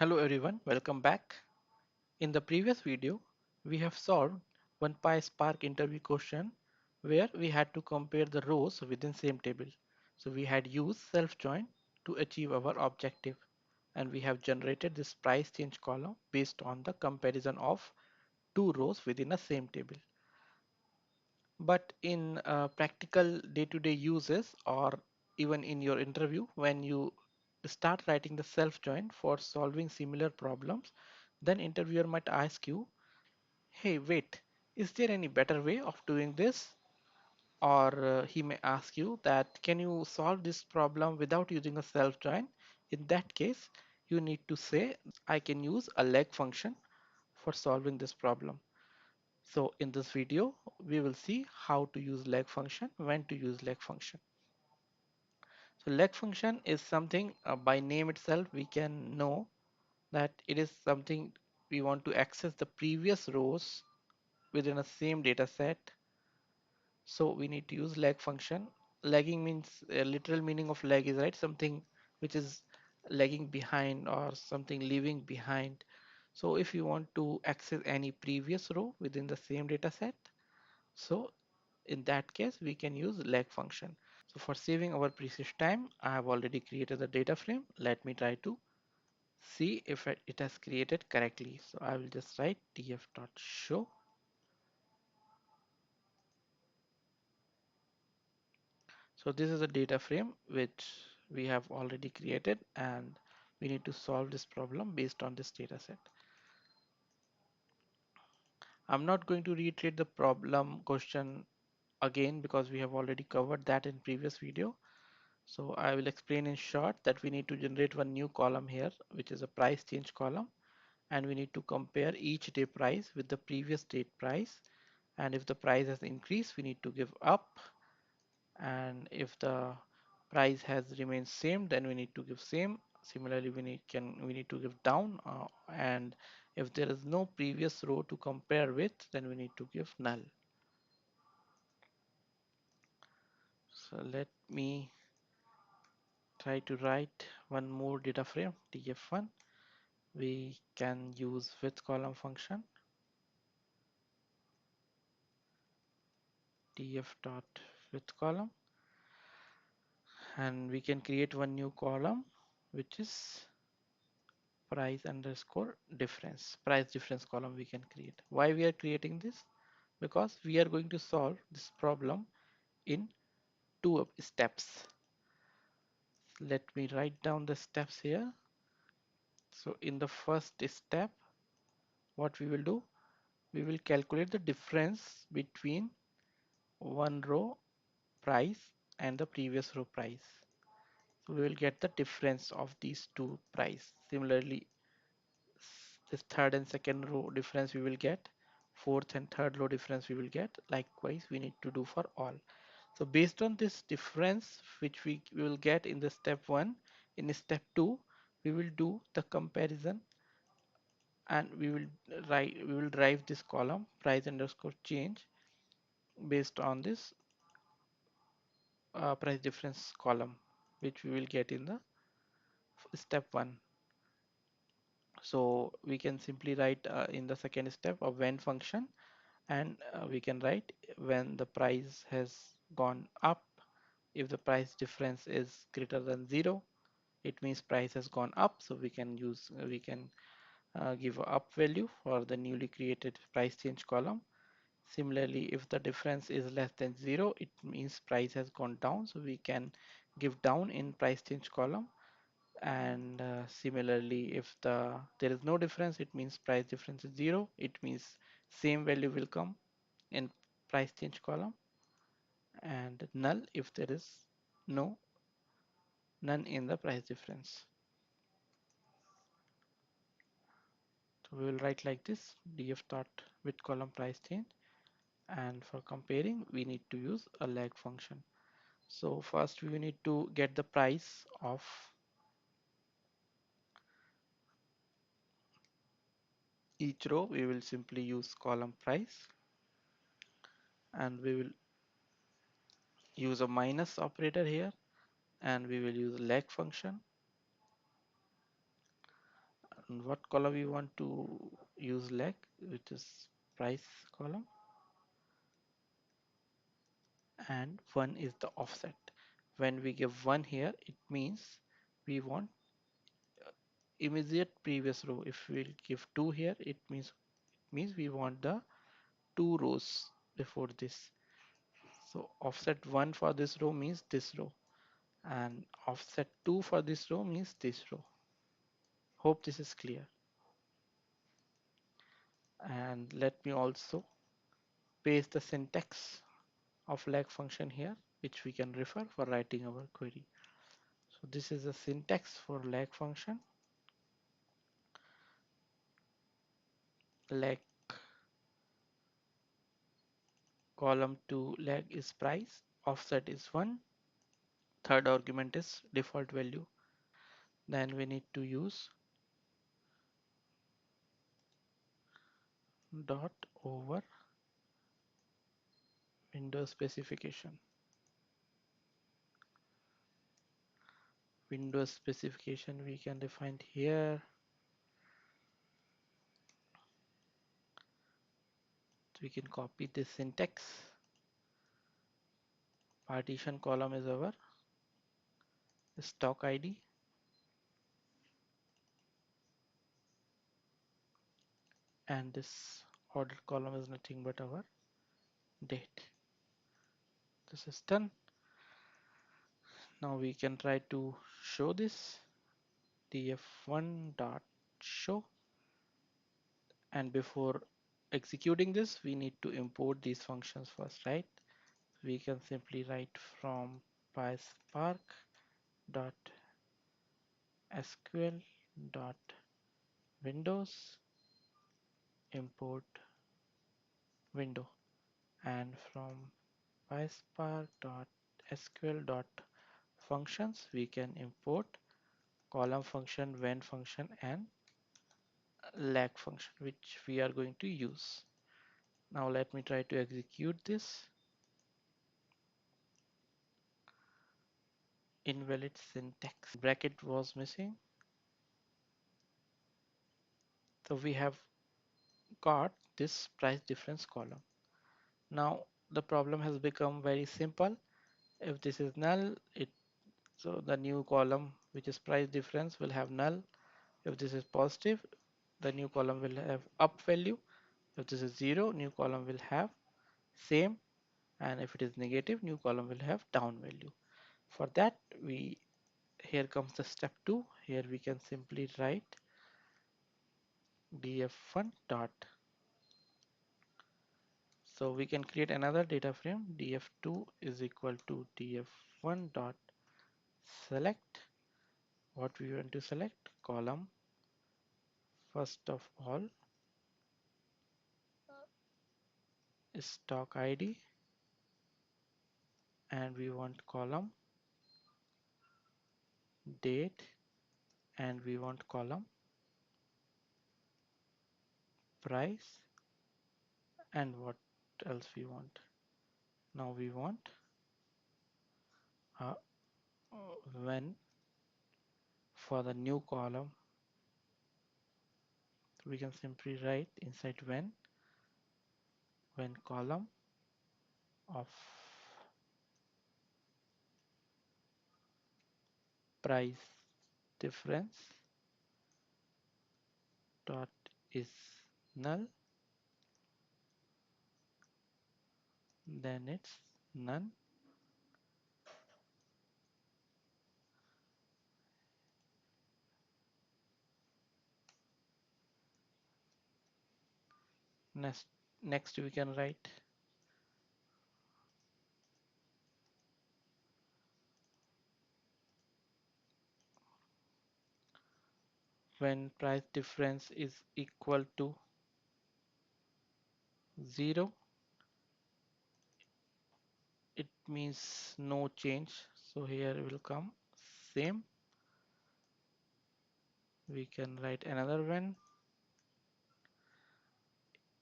Hello everyone, welcome back. In the previous video, we have solved one PySpark interview question where we had to compare the rows within same table. So we had used self-join to achieve our objective, and we have generated this price change column based on the comparison of two rows within a same table. But in practical day-to-day uses or even in your interview, when you start writing the self-join for solving similar problems, then interviewer might ask you, hey, wait, is there any better way of doing this? Or he may ask you that, can you solve this problem without using a self-join? In that case, you need to say, I can use a leg function for solving this problem. So in this video, we will see how to use leg function, when to use leg function. So leg function is something by name itself, we can know that it is something we want to access the previous rows within a same data set. So we need to use leg function. Lagging means literal meaning of lag is right, something which is lagging behind or something leaving behind. So if you want to access any previous row within the same data set, so in that case, we can use leg function. So for saving our precious time, I have already created the data frame. Let me try to see if it has created correctly. So I will just write df.show. So this is a data frame which we have already created, and we need to solve this problem based on this data set. I'm not going to reiterate the problem question again because we have already covered that in previous video. So I will explain in short that we need to generate one new column here, which is a price change column, and we need to compare each day price with the previous date price. And if the price has increased, we need to give up, and if the price has remained same, then we need to give same. Similarly, we need to give down, and if there is no previous row to compare with, then we need to give null. So let me try to write one more data frame, df1. We can use with column function, df dot with column, and we can create one new column which is price underscore difference. Price difference column we can create. Why we are creating this? Because we are going to solve this problem in two steps. Let me write down the steps here. So in the first step, what we will do, we will calculate the difference between one row price and the previous row price. So we will get the difference of these two price. Similarly, this third and second row difference we will get, fourth and third row difference we will get. Likewise, we need to do for all. So based on this difference which we will get in the step 1, in step 2 we will do the comparison, and we will drive this column price underscore change based on this price difference column which we will get in the step 1. So we can simply write in the second step a when function, and we can write when the price has gone up. If the price difference is greater than 0, it means price has gone up, so we can give a up value for the newly created price change column. Similarly, if the difference is less than 0, it means price has gone down, so we can give down in price change column. And similarly, if there is no difference, it means price difference is 0, it means same value will come in price change column, and null if there is no none in the price difference. So we will write like this, df dot with column price change, and for comparing we need to use a lag function. So first we need to get the price of each row. We will simply use column price, and we will use a minus operator here, and we will use lag function. And what column we want to use leg, which is price column, and 1 is the offset. When we give 1 here, it means we want immediate previous row. If we give 2 here, it means we want the 2 rows before this. So offset 1 for this row means this row, and offset 2 for this row means this row. Hope this is clear. And let me also paste the syntax of lag function here, which we can refer for writing our query. So this is the syntax for lag function. Lag column to lag is price, offset is 1, third argument is default value. Then we need to use dot over window specification. Window specification we can define here. So we can copy this syntax. Partition column is our stock ID, and this order column is nothing but our date. This is done. Now we can try to show this df1 dot show, and before executing this we need to import these functions first, right? We can simply write from PySpark dot sql dot windows import window, and from PySpark dot sql dot functions we can import column function, when function, and lag function, which we are going to use. Now let me try to execute this. Invalid syntax, bracket was missing. So we have got this price difference column. Now the problem has become very simple. If this is null, so the new column, which is price difference, will have null. If this is positive, the new column will have up value. If this is 0, new column will have same, and if it is negative, new column will have down value. For that, here comes the step 2. Here we can simply write df1 dot. So we can create another data frame. df2 is equal to df1 dot select. What we want to select? Column. First of all, stock ID, and we want column date, and we want column price, and what else we want? Now we want uh, when for the new column, we can simply write inside when column of price difference dot is null, then it's none. Next we can write when price difference is equal to 0, it means no change. So here will come same. We can write another when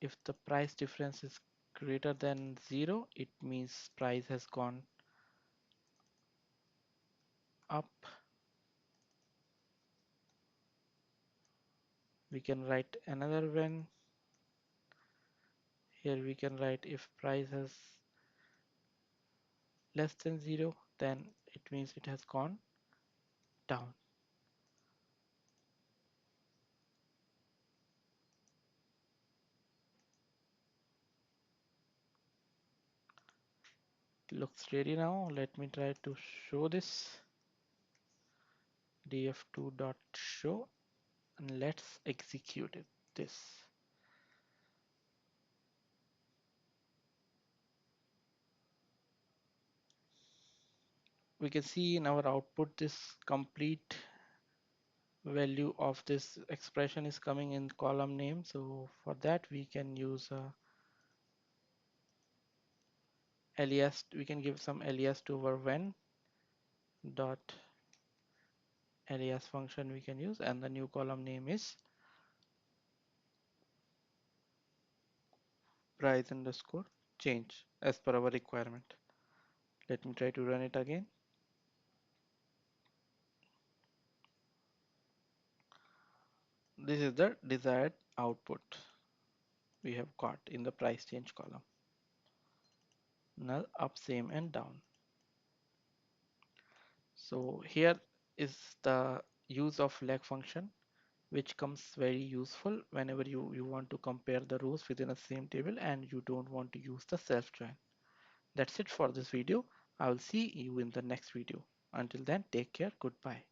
if the price difference is greater than 0, it means price has gone up. We can write another when. Here we can write if price is less than 0, then it means it has gone down. Looks ready now. Let me try to show this. df2.show, and let's execute this. We can see in our output this complete value of this expression is coming in column name. So for that we can use a alias. We can give some alias to our when dot alias function we can use, and the new column name is price underscore change as per our requirement. Let me try to run it again. This is the desired output we have got in the price change column. Null, up, same, and down. So here is the use of lag function, which comes very useful whenever you want to compare the rows within a same table and you don't want to use the self join. That's it for this video. I will see you in the next video. Until then, take care. Goodbye.